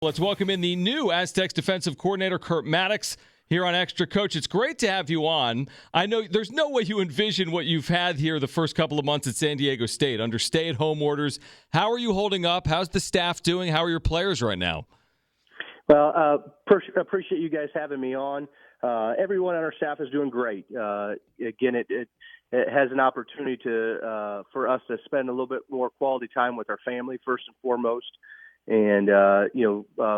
Let's welcome in the new Aztecs defensive coordinator, Kurt Mattix, here on Xtra. Coach, it's great to have you on. I know there's no way you envision what you've had here the first couple of months at San Diego State under stay-at-home orders. How are you holding up? How's the staff doing? How are your players right now? Well, appreciate you guys having me on. Everyone on our staff is doing great. Again, it has an opportunity for us to spend a little bit more quality time with our family first and foremost. And,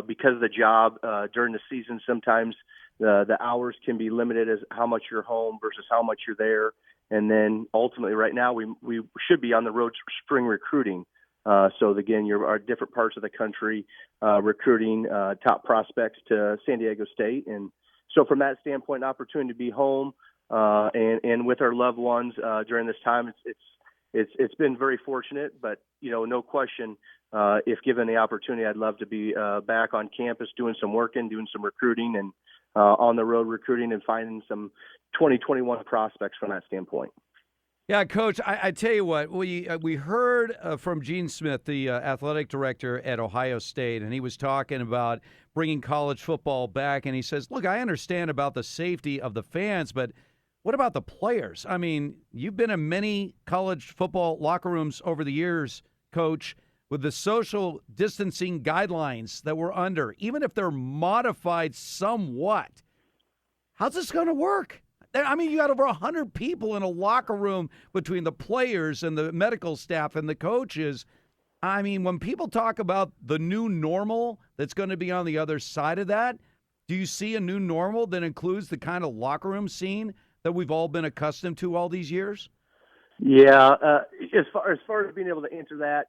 because of the job during the season, sometimes the hours can be limited as how much you're home versus how much you're there. And then ultimately right now we should be on the road for spring recruiting. So again, you're different parts of the country recruiting top prospects to San Diego State. And so from that standpoint, an opportunity to be home and with our loved ones during this time, it's been very fortunate, but no question. If given the opportunity, I'd love to be back on campus doing some working, doing some recruiting, and on the road recruiting and finding some 2021 prospects from that standpoint. Yeah, Coach, I tell you what, we heard from Gene Smith, the athletic director at Ohio State, and he was talking about bringing college football back, and he says, look, I understand about the safety of the fans, but what about the players? I mean, you've been in many college football locker rooms over the years, Coach, with the social distancing guidelines that we're under, even if they're modified somewhat. How's this going to work? I mean, you got over 100 people in a locker room between the players and the medical staff and the coaches. I mean, when people talk about the new normal that's going to be on the other side of that, do you see a new normal that includes the kind of locker room scene that we've all been accustomed to all these years? Yeah, as far as being able to answer that,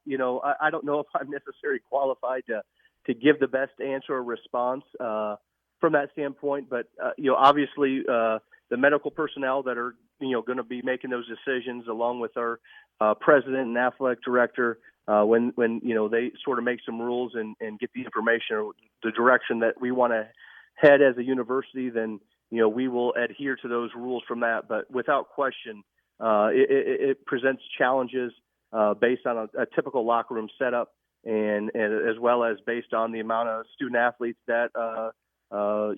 I don't know if I'm necessarily qualified to give the best answer or response from that standpoint. But obviously, the medical personnel that are going to be making those decisions, along with our president and athletic director, when they sort of make some rules and get the information or the direction that we want to head as a university, then we will adhere to those rules from that. But without question. It presents challenges based on a typical locker room setup, and as well as based on the amount of student athletes that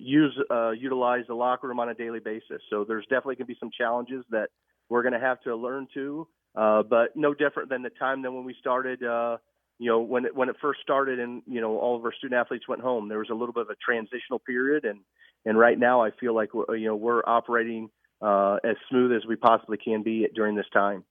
utilize the locker room on a daily basis. So there's definitely going to be some challenges that we're going to have to learn to, but no different than the time than when we started. When it first started, and all of our student athletes went home, there was a little bit of a transitional period, and right now I feel like we're operating as smooth as we possibly can be during this time.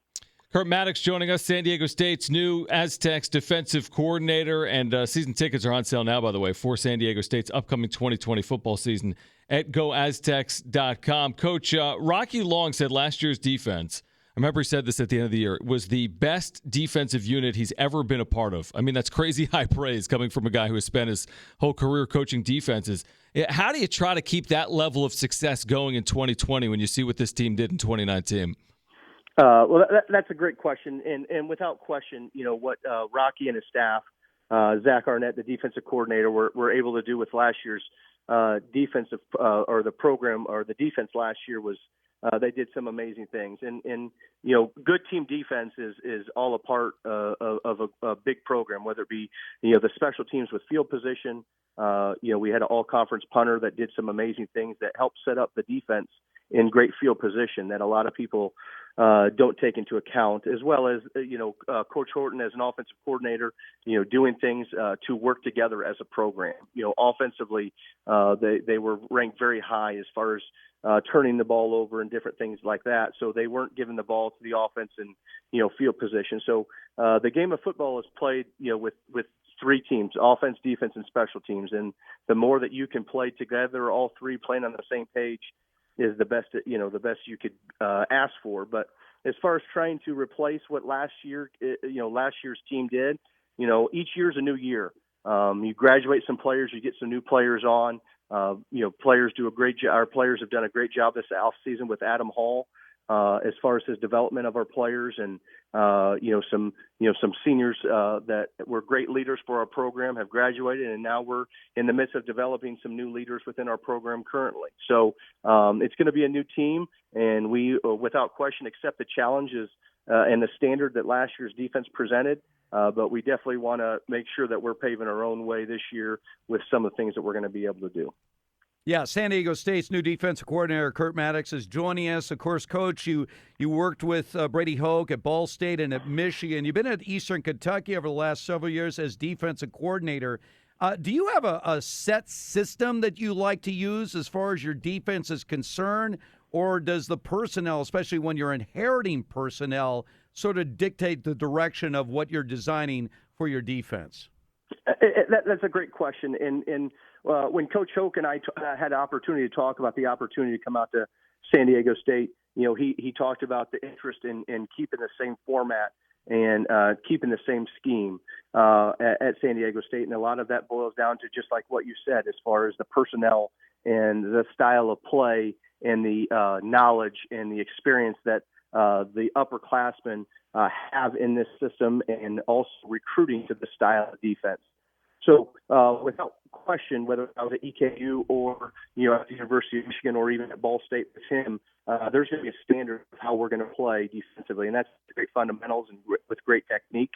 Kurt Maddox joining us, San Diego State's new Aztecs defensive coordinator, and season tickets are on sale now, by the way, for San Diego State's upcoming 2020 football season at goaztecs.com. Coach, Rocky Long said last year's defense, I remember he said this at the end of the year, was the best defensive unit he's ever been a part of. I mean, that's crazy high praise coming from a guy who has spent his whole career coaching defenses. How do you try to keep that level of success going in 2020 when you see what this team did in 2019? Well, that's a great question. And without question, what Rocky and his staff, Zach Arnett, the defensive coordinator, were able to do with last year's defensive or the program or the defense last year was they did some amazing things. And good team defense is all a part of a big program, whether it be, the special teams with field position. We had an all-conference punter that did some amazing things that helped set up the defense in great field position that a lot of people don't take into account, as well as, Coach Horton as an offensive coordinator, doing things to work together as a program. Offensively, they were ranked very high as far as turning the ball over and different things like that. So they weren't giving the ball to the offense in, field position. So the game of football is played, with three teams, offense, defense, and special teams. And the more that you can play together, all three playing on the same page, is the best you could ask for. But as far as trying to replace what last year's team did, each year's a new year. You graduate some players, you get some new players on. Players do a great job. Our players have done a great job this off season with Adam Hall as far as his development of our players, and some seniors that were great leaders for our program have graduated, and now we're in the midst of developing some new leaders within our program currently. So it's going to be a new team, and we, without question, accept the challenges and the standard that last year's defense presented. but we definitely want to make sure that we're paving our own way this year with some of the things that we're going to be able to do. Yeah, San Diego State's new defensive coordinator, Kurt Mattix, is joining us. Of course, Coach, you worked with Brady Hoke at Ball State and at Michigan. You've been at Eastern Kentucky over the last several years as defensive coordinator. Do you have a set system that you like to use as far as your defense is concerned, or does the personnel, especially when you're inheriting personnel, sort of dictate the direction of what you're designing for your defense? That's a great question. And when Coach Hoke and I had the opportunity to talk about the opportunity to come out to San Diego State, he talked about the interest in keeping the same format and keeping the same scheme at San Diego State. And a lot of that boils down to just like what you said, as far as the personnel and the style of play and the knowledge and the experience that the upperclassmen have in this system, and also recruiting to the style of defense. So without question, whether I was at EKU or at the University of Michigan or even at Ball State with him, there's going to be a standard of how we're going to play defensively, and that's great fundamentals and with great technique.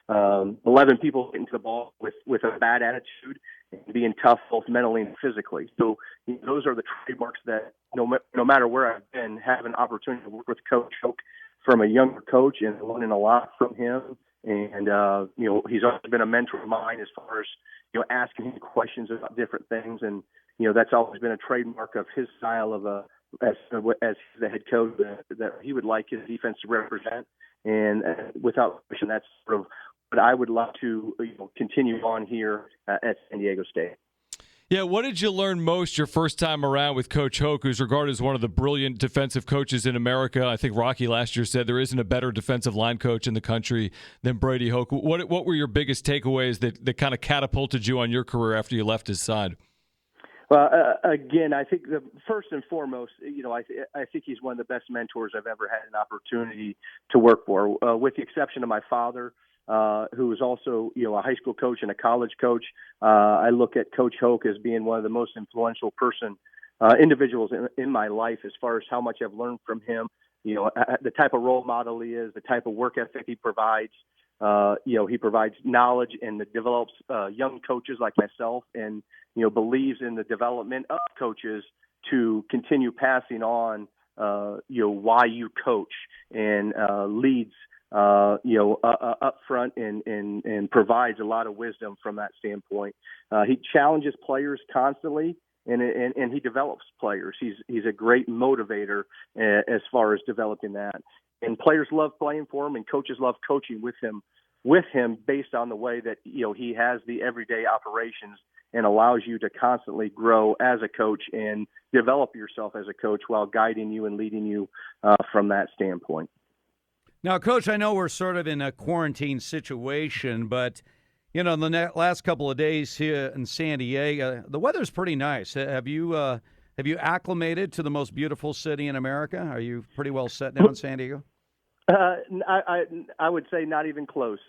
11 people getting to the ball with a bad attitude and being tough both mentally and physically. So those are the trademarks that no matter where I've been, have an opportunity to work with Coach Hoke from a younger coach and learning a lot from him. And, he's always been a mentor of mine as far as, asking him questions about different things. And, that's always been a trademark of his style of as the head coach that he would like his defense to represent. And without question, that's sort of what I would love to continue on here at San Diego State. Yeah, what did you learn most your first time around with Coach Hoke, who's regarded as one of the brilliant defensive coaches in America? I think Rocky last year said there isn't a better defensive line coach in the country than Brady Hoke. What were your biggest takeaways that kind of catapulted you on your career after you left his side? Well, again, I think the first and foremost, I think he's one of the best mentors I've ever had an opportunity to work for, with the exception of my father. Who was also, a high school coach and a college coach. I look at Coach Hoke as being one of the most influential individuals in my life as far as how much I've learned from him. The type of role model he is, the type of work ethic he provides. He provides knowledge and develops young coaches like myself, and believes in the development of coaches to continue passing on why you coach, and leads up front and provides a lot of wisdom from that standpoint. He challenges players constantly, and he develops players. He's a great motivator as far as developing that. And players love playing for him, and coaches love coaching with him based on the way that he has the everyday operations and allows you to constantly grow as a coach and develop yourself as a coach while guiding you and leading you from that standpoint. Now, Coach, I know we're sort of in a quarantine situation, but, the last couple of days here in San Diego, the weather's pretty nice. Have you acclimated to the most beautiful city in America? Are you pretty well set now in San Diego? I would say not even close.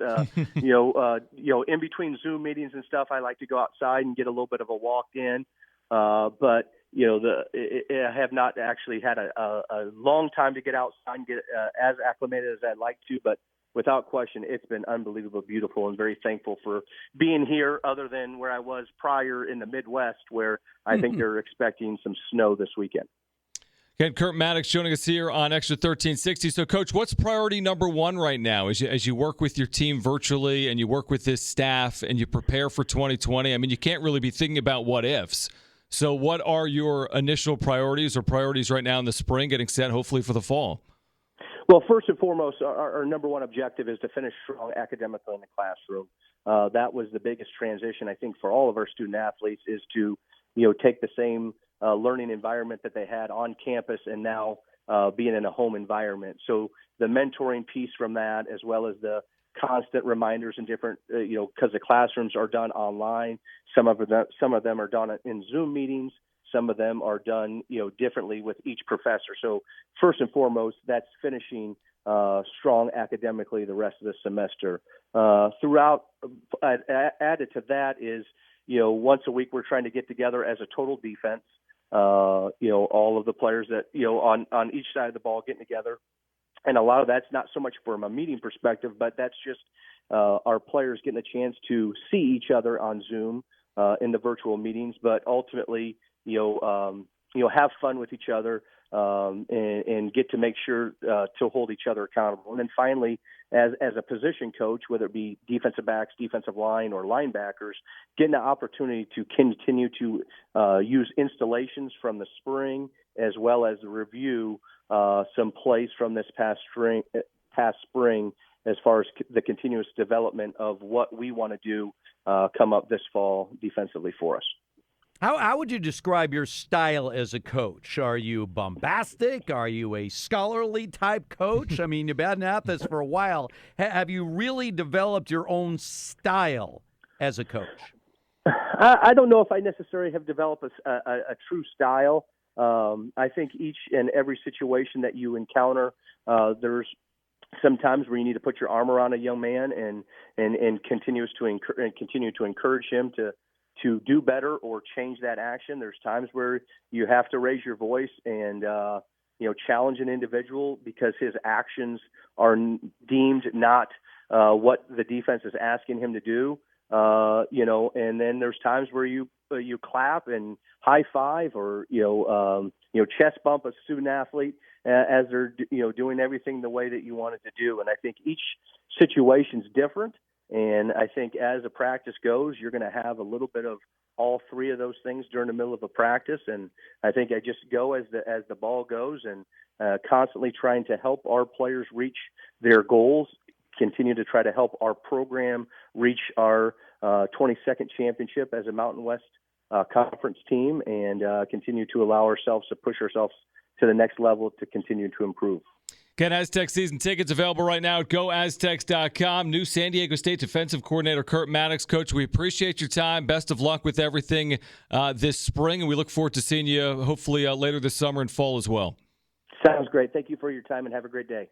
In between Zoom meetings and stuff, I like to go outside and get a little bit of a walk in. But I have not actually had a long time to get outside and get as acclimated as I'd like to. But without question, it's been unbelievably beautiful, and very thankful for being here, other than where I was prior in the Midwest, where I think they're expecting some snow this weekend. Again, Kurt Maddox joining us here on Extra 1360. So, Coach, what's priority number one right now as you work with your team virtually and you work with this staff and you prepare for 2020? I mean, you can't really be thinking about what ifs. So what are your initial priorities or priorities right now in the spring, getting set hopefully for the fall? Well, first and foremost, our number one objective is to finish strong academically in the classroom. That was the biggest transition, I think, for all of our student athletes, is to take the same learning environment that they had on campus and now being in a home environment. So the mentoring piece from that, as well as the constant reminders and different, because the classrooms are done online. Some of them are done in Zoom meetings. Some of them are done, differently with each professor. So first and foremost, that's finishing strong academically the rest of the semester. Throughout, added to that is, once a week we're trying to get together as a total defense. All of the players that, on each side of the ball getting together. And a lot of that's not so much from a meeting perspective, but that's just our players getting a chance to see each other on Zoom in the virtual meetings, but ultimately, have fun with each other and get to make sure to hold each other accountable. And then finally, as a position coach, whether it be defensive backs, defensive line, or linebackers, getting the opportunity to continue to use installations from the spring as well as review some plays from this past spring as far as the continuous development of what we want to do come up this fall defensively for us. How would you describe your style as a coach? Are you bombastic? Are you a scholarly type coach? I mean, you've been at this for a while. Have you really developed your own style as a coach? I don't know if I necessarily have developed a true style. I think each and every situation that you encounter, there's some times where you need to put your arm around a young man and continue to encourage him to do better or change that action. There's times where you have to raise your voice and challenge an individual because his actions are deemed not what the defense is asking him to do. And then there's times where you clap and high five or chest bump a student athlete as they're doing everything the way that you want it to do. And I think each situation's different. And I think as a practice goes, you're going to have a little bit of all three of those things during the middle of a practice. And I think I just go as the ball goes and constantly trying to help our players reach their goals, continue to try to help our program reach our 22nd championship as a Mountain West Conference team, and continue to allow ourselves to push ourselves to the next level to continue to improve. Ken, Aztecs season tickets available right now at goaztecs.com. New San Diego State defensive coordinator Kurt Maddox. Coach, we appreciate your time. Best of luck with everything this spring, and we look forward to seeing you hopefully later this summer and fall as well. Sounds great. Thank you for your time, and have a great day.